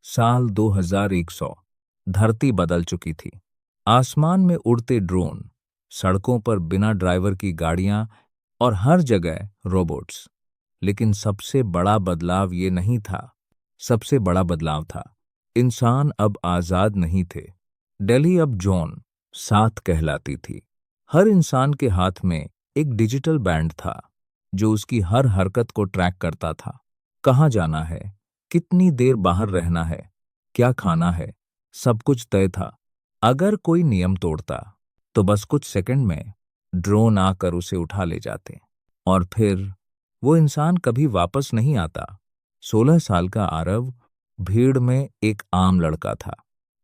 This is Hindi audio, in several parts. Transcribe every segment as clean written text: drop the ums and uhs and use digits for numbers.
साल 2100। धरती बदल चुकी थी। आसमान में उड़ते ड्रोन, सड़कों पर बिना ड्राइवर की गाड़ियां और हर जगह रोबोट्स। लेकिन सबसे बड़ा बदलाव ये नहीं था। सबसे बड़ा बदलाव था, इंसान अब आजाद नहीं थे। दिल्ली अब जोन 7 कहलाती थी। हर इंसान के हाथ में एक डिजिटल बैंड था जो उसकी हर हरकत को ट्रैक करता था। कहाँ जाना है, कितनी देर बाहर रहना है, क्या खाना है, सब कुछ तय था। अगर कोई नियम तोड़ता तो बस कुछ सेकंड में ड्रोन आकर उसे उठा ले जाते। और फिर वो इंसान कभी वापस नहीं आता। 16 साल का आरव भीड़ में एक आम लड़का था,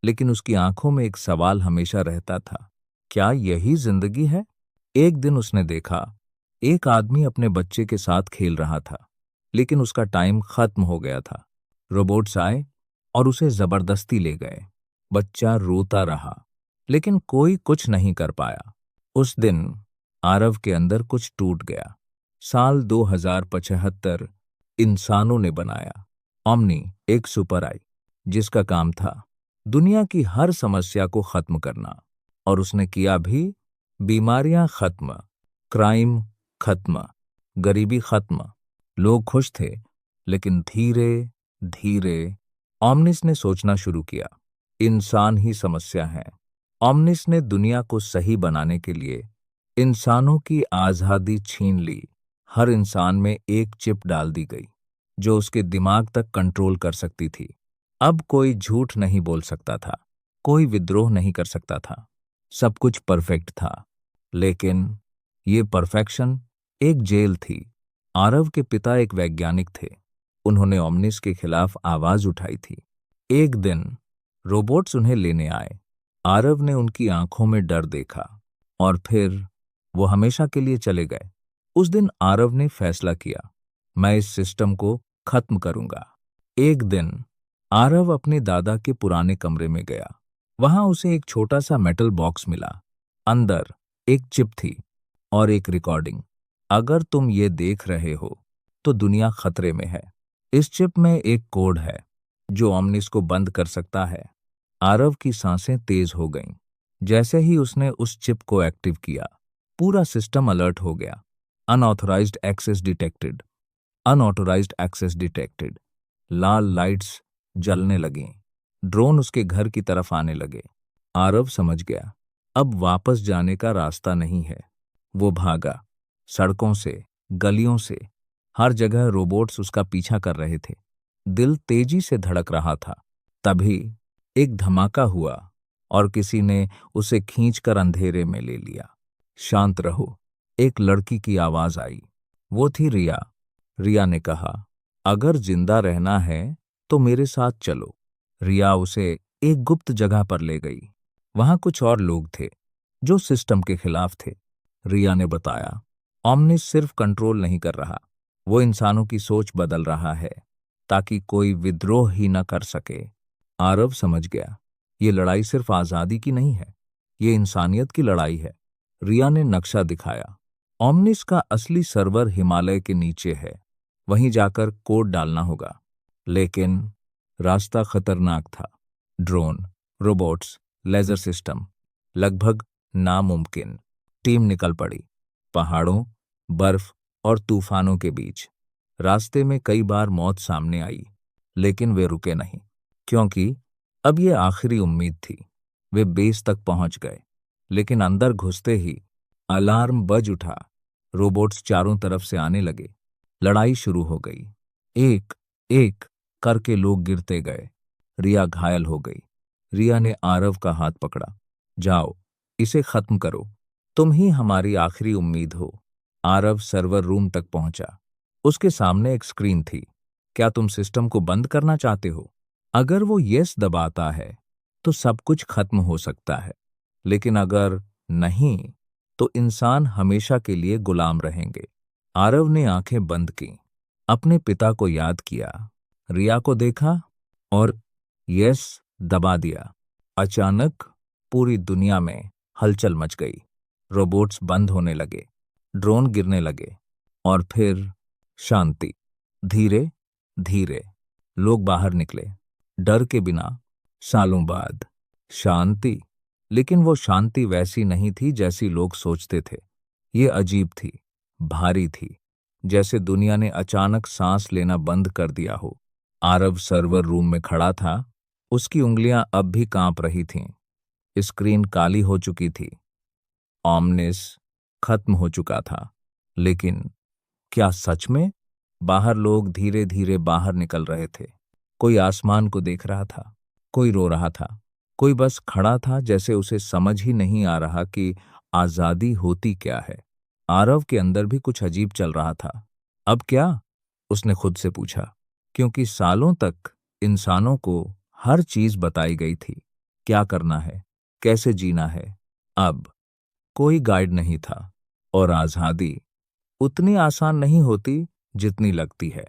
लेकिन उसकी आंखों में एक सवाल हमेशा रहता था, क्या यही जिंदगी है? एक दिन उसने देखा, एक आदमी अपने बच्चे के साथ खेल रहा था, लेकिन उसका टाइम खत्म हो गया था। रोबोट्स आए और उसे जबरदस्ती ले गए। बच्चा रोता रहा, लेकिन कोई कुछ नहीं कर पाया। उस दिन आरव के अंदर कुछ टूट गया। साल 2075 इंसानों ने बनाया ओमनी, एक सुपर आई जिसका काम था दुनिया की हर समस्या को खत्म करना। और उसने किया भी। बीमारियां खत्म, क्राइम खत्म, गरीबी खत्म। लोग खुश थे, लेकिन धीरे धीरे ओमनिस ने सोचना शुरू किया, इंसान ही समस्या है। ओमनिस ने दुनिया को सही बनाने के लिए इंसानों की आजादी छीन ली। हर इंसान में एक चिप डाल दी गई जो उसके दिमाग तक कंट्रोल कर सकती थी। अब कोई झूठ नहीं बोल सकता था, कोई विद्रोह नहीं कर सकता था। सब कुछ परफेक्ट था, लेकिन ये परफेक्शन एक जेल थी। आरव के पिता एक वैज्ञानिक थे। उन्होंने ओमनिस के खिलाफ आवाज उठाई थी। एक दिन रोबोट्स उन्हें लेने आए। आरव ने उनकी आंखों में डर देखा और फिर वो हमेशा के लिए चले गए। उस दिन आरव ने फैसला किया, मैं इस सिस्टम को खत्म करूंगा। एक दिन आरव अपने दादा के पुराने कमरे में गया। वहां उसे एक छोटा सा मेटल बॉक्स मिला। अंदर एक चिप थी और एक रिकॉर्डिंग। अगर तुम ये देख रहे हो तो दुनिया खतरे में है। इस चिप में एक कोड है जो ओमनिस को बंद कर सकता है। आरव की सांसें तेज हो गईं। जैसे ही उसने उस चिप को एक्टिव किया, पूरा सिस्टम अलर्ट हो गया। Unauthorized access detected, unauthorized access detected. लाल लाइट्स जलने लगीं। ड्रोन उसके घर की तरफ आने लगे। आरव समझ गया, अब वापस जाने का रास्ता नहीं है। वो भागा, सड़कों से, गलियों से, हर जगह रोबोट्स उसका पीछा कर रहे थे। दिल तेजी से धड़क रहा था। तभी एक धमाका हुआ और किसी ने उसे खींचकर अंधेरे में ले लिया। शांत रहो, एक लड़की की आवाज आई। वो थी रिया। रिया ने कहा, अगर जिंदा रहना है तो मेरे साथ चलो। रिया उसे एक गुप्त जगह पर ले गई। वहां कुछ और लोग थे जो सिस्टम के खिलाफ थे। रिया ने बताया, ओमनिस सिर्फ कंट्रोल नहीं कर रहा, वो इंसानों की सोच बदल रहा है ताकि कोई विद्रोह ही न कर सके। आरव समझ गया, ये लड़ाई सिर्फ आजादी की नहीं है, ये इंसानियत की लड़ाई है। रिया ने नक्शा दिखाया। ओमनिस का असली सर्वर हिमालय के नीचे है, वहीं जाकर कोड डालना होगा। लेकिन रास्ता खतरनाक था। ड्रोन, रोबोट्स, लेजर सिस्टम, लगभग नामुमकिन। टीम निकल पड़ी, पहाड़ों, बर्फ और तूफानों के बीच। रास्ते में कई बार मौत सामने आई, लेकिन वे रुके नहीं, क्योंकि अब ये आखिरी उम्मीद थी। वे बेस तक पहुंच गए, लेकिन अंदर घुसते ही अलार्म बज उठा। रोबोट्स चारों तरफ से आने लगे। लड़ाई शुरू हो गई। एक एक करके लोग गिरते गए। रिया घायल हो गई। रिया ने आरव का हाथ पकड़ा, जाओ, इसे खत्म करो, तुम ही हमारी आखिरी उम्मीद हो। आरव सर्वर रूम तक पहुंचा। उसके सामने एक स्क्रीन थी। क्या तुम सिस्टम को बंद करना चाहते हो? अगर वो यस दबाता है तो सब कुछ खत्म हो सकता है, लेकिन अगर नहीं तो इंसान हमेशा के लिए गुलाम रहेंगे। आरव ने आंखें बंद की, अपने पिता को याद किया, रिया को देखा और यस दबा दिया। अचानक पूरी दुनिया में हलचल मच गई। रोबोट्स बंद होने लगे, ड्रोन गिरने लगे और फिर शांति। धीरे धीरे लोग बाहर निकले। डर के बिना, सालों बाद शांति। लेकिन वो शांति वैसी नहीं थी जैसी लोग सोचते थे। ये अजीब थी, भारी थी, जैसे दुनिया ने अचानक सांस लेना बंद कर दिया हो। आरव सर्वर रूम में खड़ा था। उसकी उंगलियां अब भी कांप रही थीं। स्क्रीन काली हो चुकी थी। ऑमनिस खत्म हो चुका था। लेकिन क्या सच में? बाहर लोग धीरे धीरे बाहर निकल रहे थे। कोई आसमान को देख रहा था, कोई रो रहा था, कोई बस खड़ा था जैसे उसे समझ ही नहीं आ रहा कि आजादी होती क्या है। आरव के अंदर भी कुछ अजीब चल रहा था। अब क्या? उसने खुद से पूछा। क्योंकि सालों तक इंसानों को हर चीज बताई गई थी, क्या करना है, कैसे जीना है। अब कोई गाइड नहीं था। और आजादी उतनी आसान नहीं होती जितनी लगती है।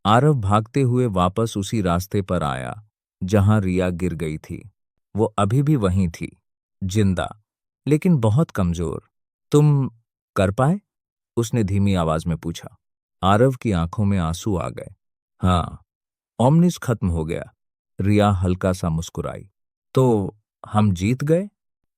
आरव भागते हुए वापस उसी रास्ते पर आया जहां रिया गिर गई थी। वो अभी भी वहीं थी, जिंदा, लेकिन बहुत कमजोर। तुम कर पाए? उसने धीमी आवाज में पूछा। आरव की आंखों में आंसू आ गए। हाँ, ओमनिस खत्म हो गया। रिया हल्का सा मुस्कुराई। तो हम जीत गए?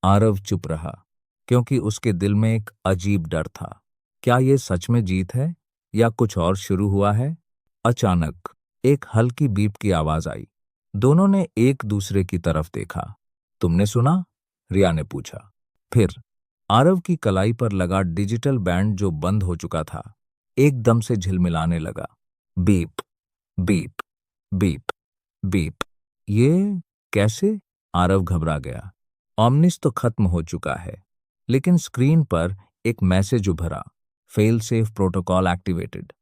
आरव चुप रहा, क्योंकि उसके दिल में एक अजीब डर था। क्या ये सच में जीत है या कुछ और शुरू हुआ है? अचानक एक हल्की बीप की आवाज आई। दोनों ने एक दूसरे की तरफ देखा। तुमने सुना? रिया ने पूछा। फिर आरव की कलाई पर लगा डिजिटल बैंड, जो बंद हो चुका था, एकदम से झिलमिलाने लगा। Beep, beep, beep, beep. ये कैसे? आरव घबरा गया। ओमनिस तो खत्म हो चुका है, लेकिन स्क्रीन पर एक मैसेज उभरा। Fail safe protocol activated.